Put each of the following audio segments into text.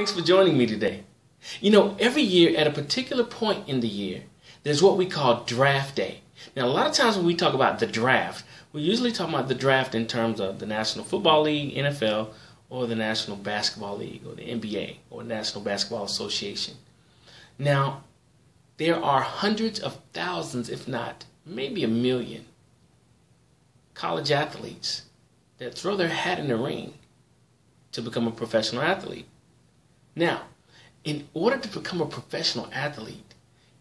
Thanks for joining me today. You know, every year at a particular point in the year, there's what we call draft day. Now, a lot of times when we talk about the draft, we usually talk about the draft in terms of the National Football League, NFL, or the National Basketball League, or the NBA, or National Basketball Association. Now, there are hundreds of thousands, if not maybe a million, college athletes that throw their hat in the ring to become a professional athlete. Now, in order to become a professional athlete,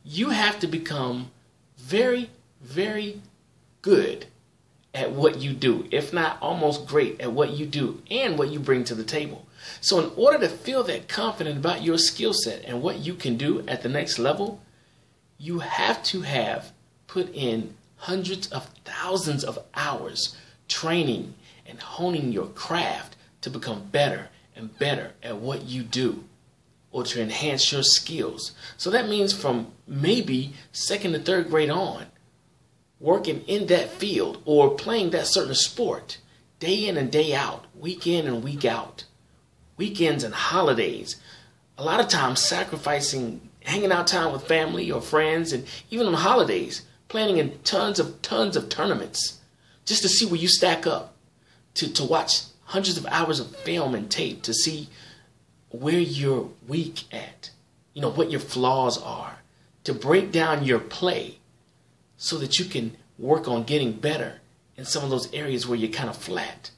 you have to become very, very good at what you do, if not almost great at what you do and what you bring to the table. So in order to feel that confident about your skill set and what you can do at the next level, you have to have put in hundreds of thousands of hours training and honing your craft to become better and better at what you do, or to enhance your skills. So that means from maybe second to third grade on, working in that field or playing that certain sport day in and day out, week in and week out, weekends and holidays, a lot of times sacrificing hanging out time with family or friends, and even on holidays, planning in tons of tournaments just to see where you stack up, to watch hundreds of hours of film and tape to see where you're weak at, you know, what your flaws are, to break down your play so that you can work on getting better in some of those areas where you're kind of flat.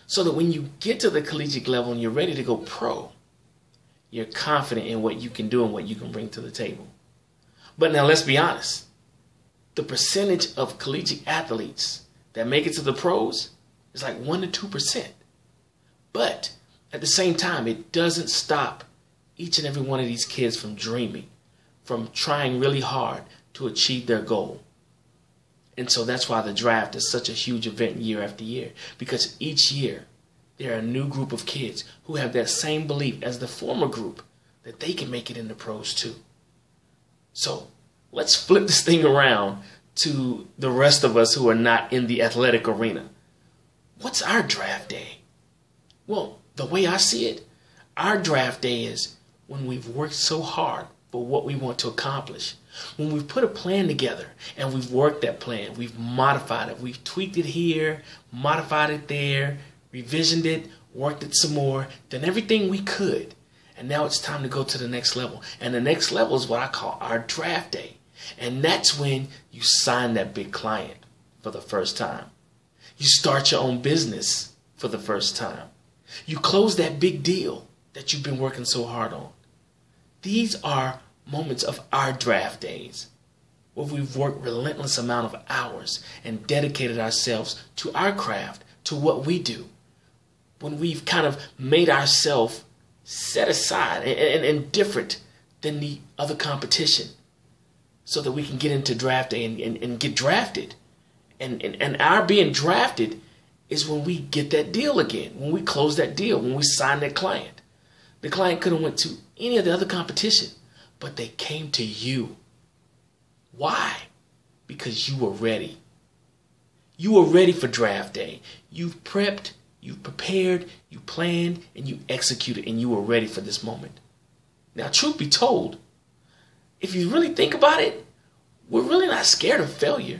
So that when you get to the collegiate level and you're ready to go pro, you're confident in what you can do and what you can bring to the table. But now let's be honest. The percentage of collegiate athletes that make it to the pros is like 1% to 2%. But at the same time, it doesn't stop each and every one of these kids from dreaming, from trying really hard to achieve their goal. And so that's why the draft is such a huge event year after year, because each year there are a new group of kids who have that same belief as the former group that they can make it in the pros too. So let's flip this thing around to the rest of us who are not in the athletic arena. What's our draft day? Well, the way I see it, our draft day is when we've worked so hard for what we want to accomplish. When we've put a plan together and we've worked that plan, we've modified it, we've tweaked it here, modified it there, revisioned it, worked it some more, done everything we could. And now it's time to go to the next level. And the next level is what I call our draft day. And that's when you sign that big client for the first time. You start your own business for the first time. You close that big deal that you've been working so hard on. These are moments of our draft days where we've worked relentless amount of hours and dedicated ourselves to our craft, to what we do. When we've kind of made ourselves set aside and different than the other competition so that we can get into draft day and get drafted. And our being drafted is when we get that deal again, when we close that deal, when we sign that client. The client could have went to any of the other competition, but they came to you. Why? Because you were ready. You were ready for draft day. You've prepped, you've prepared, you planned, and you executed, and you were ready for this moment. Now, truth be told, if you really think about it, we're really not scared of failure.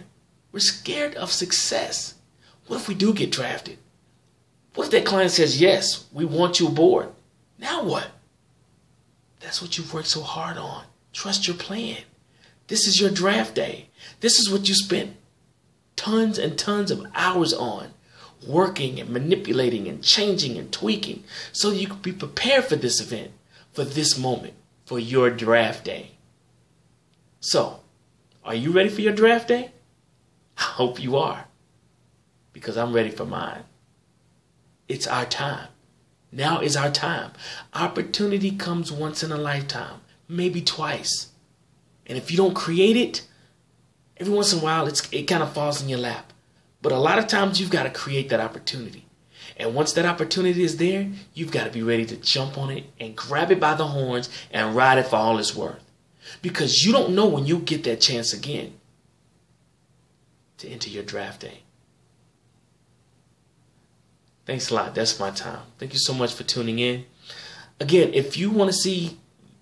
We're scared of success. What if we do get drafted? What if that client says, yes, we want you aboard? Now what? That's what you've worked so hard on. Trust your plan. This is your draft day. This is what you spent tons and tons of hours on, working and manipulating and changing and tweaking so you can be prepared for this event, for this moment, for your draft day. So, are you ready for your draft day? I hope you are, because I'm ready for mine. It's our time. Now is our time. Opportunity comes once in a lifetime, maybe twice. And if you don't create it, every once in a while it kind of falls in your lap. But a lot of times you've got to create that opportunity. And once that opportunity is there, you've got to be ready to jump on it and grab it by the horns and ride it for all it's worth. Because you don't know when you'll get that chance again to enter your draft day. Thanks a lot. That's my time. Thank you so much for tuning in. Again, if you want to see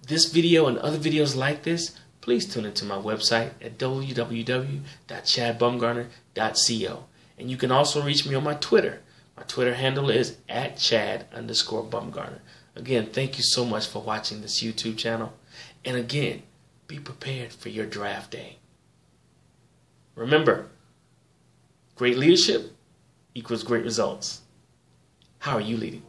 this video and other videos like this, please tune into my website at www.chadbumgarner.co. And you can also reach me on my Twitter. My Twitter handle is @Chad_Bumgarner. Again, thank you so much for watching this YouTube channel. And again, be prepared for your draft day. Remember, great leadership equals great results. How are you leading?